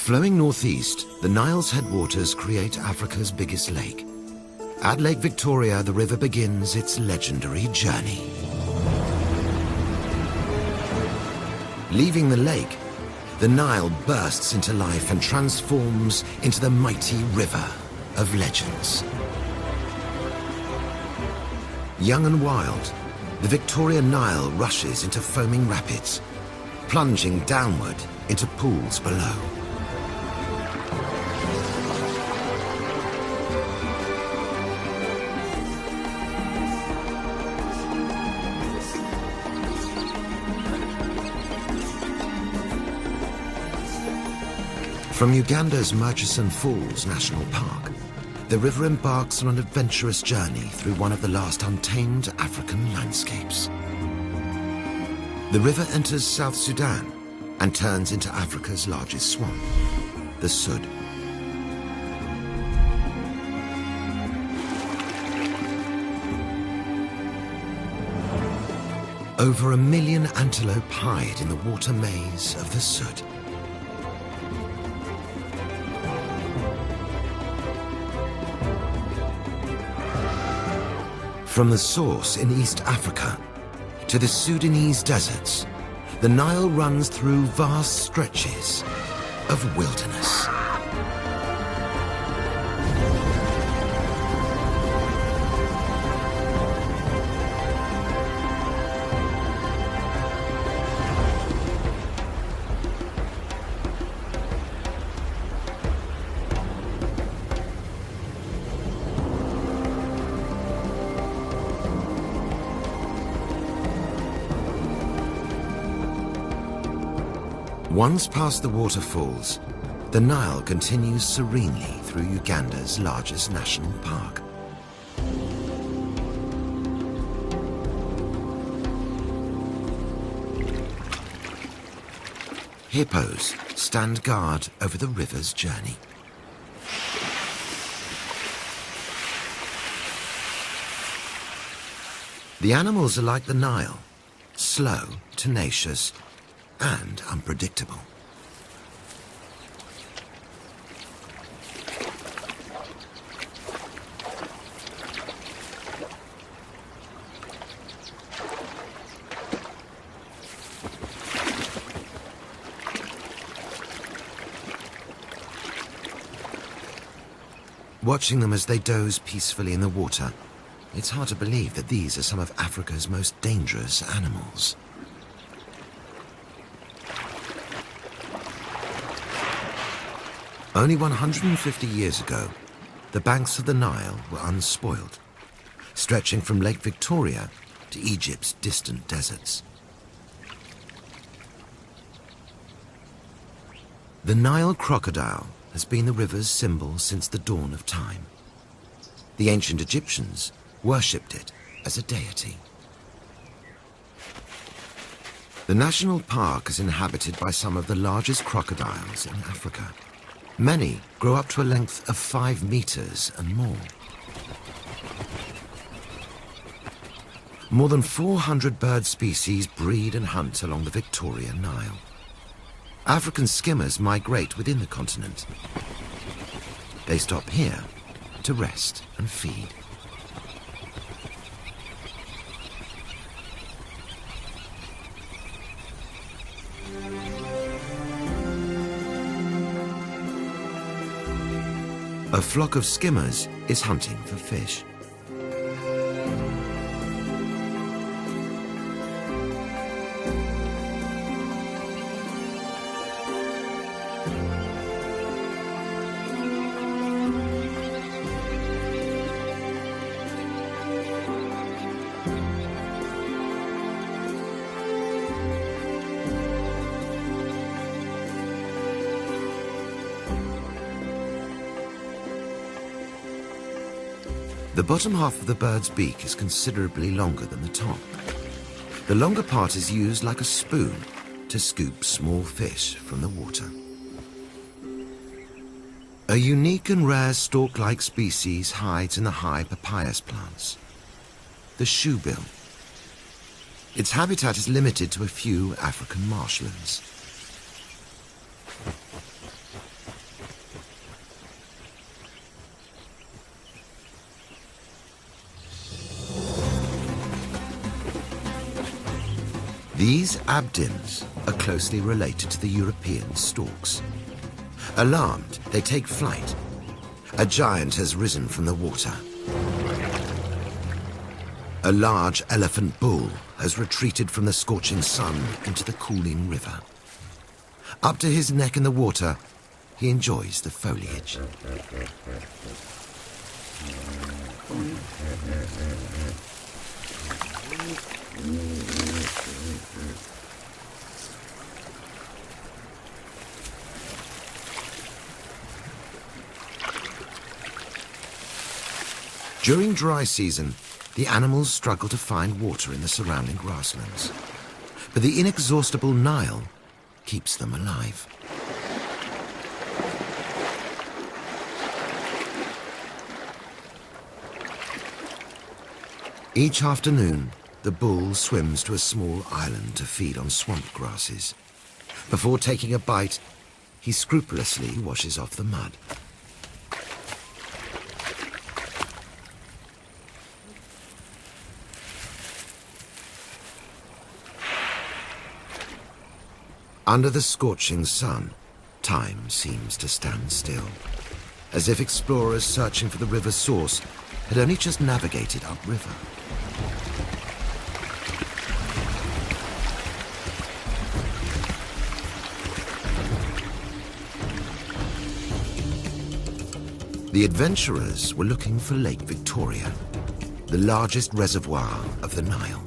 Flowing northeast, the Nile's headwaters create Africa's biggest lake. At Lake Victoria, the river begins its legendary journey. Leaving the lake, the Nile bursts into life and transforms into the mighty river of legends. Young and wild, the Victoria Nile rushes into foaming rapids, plunging downward into pools below. From Uganda's Murchison Falls National Park, the river embarks on an adventurous journey through one of the last untamed African landscapes. The river enters South Sudan and turns into Africa's largest swamp, the Sud. Over 1 million antelope hide in the water maze of the Sud. From the source in East Africa to the Sudanese deserts, the Nile runs through vast stretches of wilderness. Once past the waterfalls, the Nile continues serenely through Uganda's largest national park. Hippos stand guard over the river's journey. The animals are like the Nile, slow, tenacious, and unpredictable. Watching them as they doze peacefully in the water, it's hard to believe that these are some of Africa's most dangerous animals. Only 150 years ago, the banks of the Nile were unspoiled, stretching from Lake Victoria to Egypt's distant deserts. The Nile crocodile has been the river's symbol since the dawn of time. The ancient Egyptians worshipped it as a deity. The national park is inhabited by some of the largest crocodiles in Africa. Many grow up to a length of 5 meters and more. More than 400 bird species breed and hunt along the Victoria Nile. African skimmers migrate within the continent. They stop here to rest and feed. A flock of skimmers is hunting for fish. The bottom half of the bird's beak is considerably longer than the top. The longer part is used like a spoon to scoop small fish from the water. A unique and rare stalk-like species hides in the high papyrus plants, the shoebill. Its habitat is limited to a few African marshlands. These abdins are closely related to the European storks. Alarmed, they take flight. A giant has risen from the water. A large elephant bull has retreated from the scorching sun into the cooling river. Up to his neck in the water, he enjoys the foliage. During dry season, the animals struggle to find water in the surrounding grasslands. But the inexhaustible Nile keeps them alive. Each afternoon, the bull swims to a small island to feed on swamp grasses. Before taking a bite, he scrupulously washes off the mud. Under the scorching sun, time seems to stand still, as if explorers searching for the river's source had only just navigated upriver. The adventurers were looking for Lake Victoria, the largest reservoir of the Nile.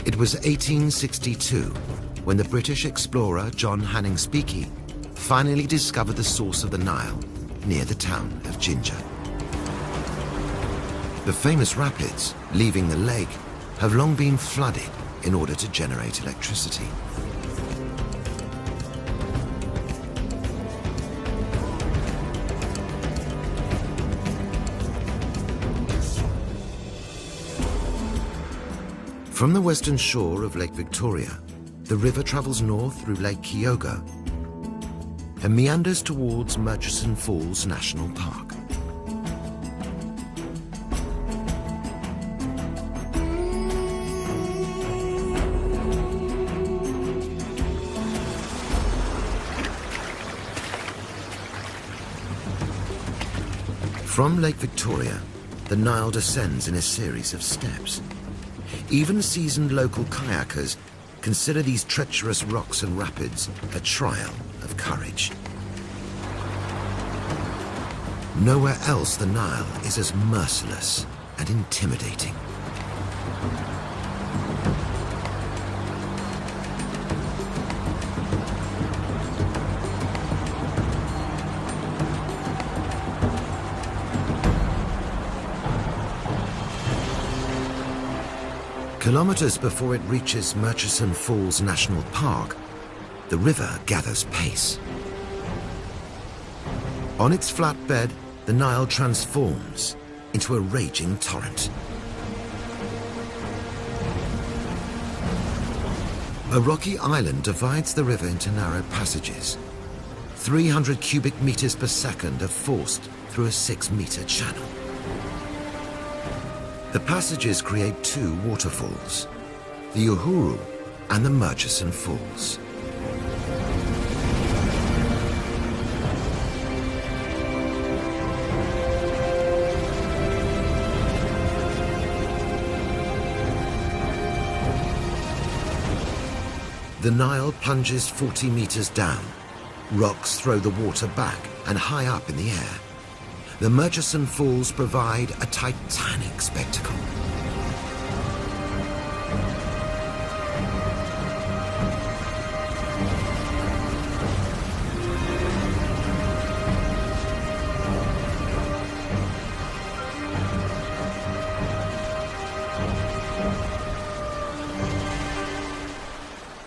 It was 1862 when the British explorer John Hanning Speke finally discovered the source of the Nile near the town of Ginger. The famous rapids leaving the lake have long been flooded in order to generate electricity. From the western shore of Lake Victoria, the river travels north through Lake Kyoga and meanders towards Murchison Falls National Park. From Lake Victoria, the Nile descends in a series of steps. Even seasoned local kayakers consider these treacherous rocks and rapids a trial of courage. Nowhere else the Nile is as merciless and intimidating. Kilometers before it reaches Murchison Falls National Park, the river gathers pace. On its flat bed, the Nile transforms into a raging torrent. A rocky island divides the river into narrow passages. 300 cubic meters per second are forced through a 6-meter channel. The passages create two waterfalls, the Uhuru and the Murchison Falls. The Nile plunges 40 meters down. Rocks throw the water back and high up in the air. The Murchison Falls provide a titanic spectacle.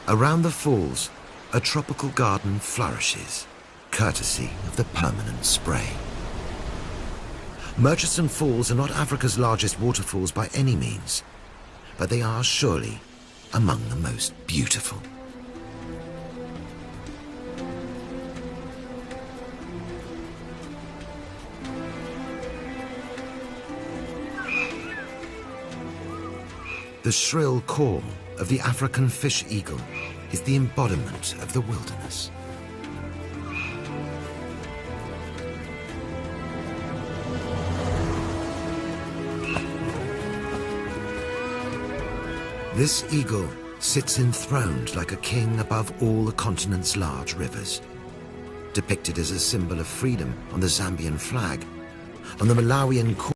Around the falls, a tropical garden flourishes, courtesy of the permanent spray. Murchison Falls are not Africa's largest waterfalls by any means, but they are surely among the most beautiful. The shrill call of the African fish eagle is the embodiment of the wilderness. This eagle sits enthroned like a king above all the continent's large rivers. Depicted as a symbol of freedom on the Zambian flag, on the Malawian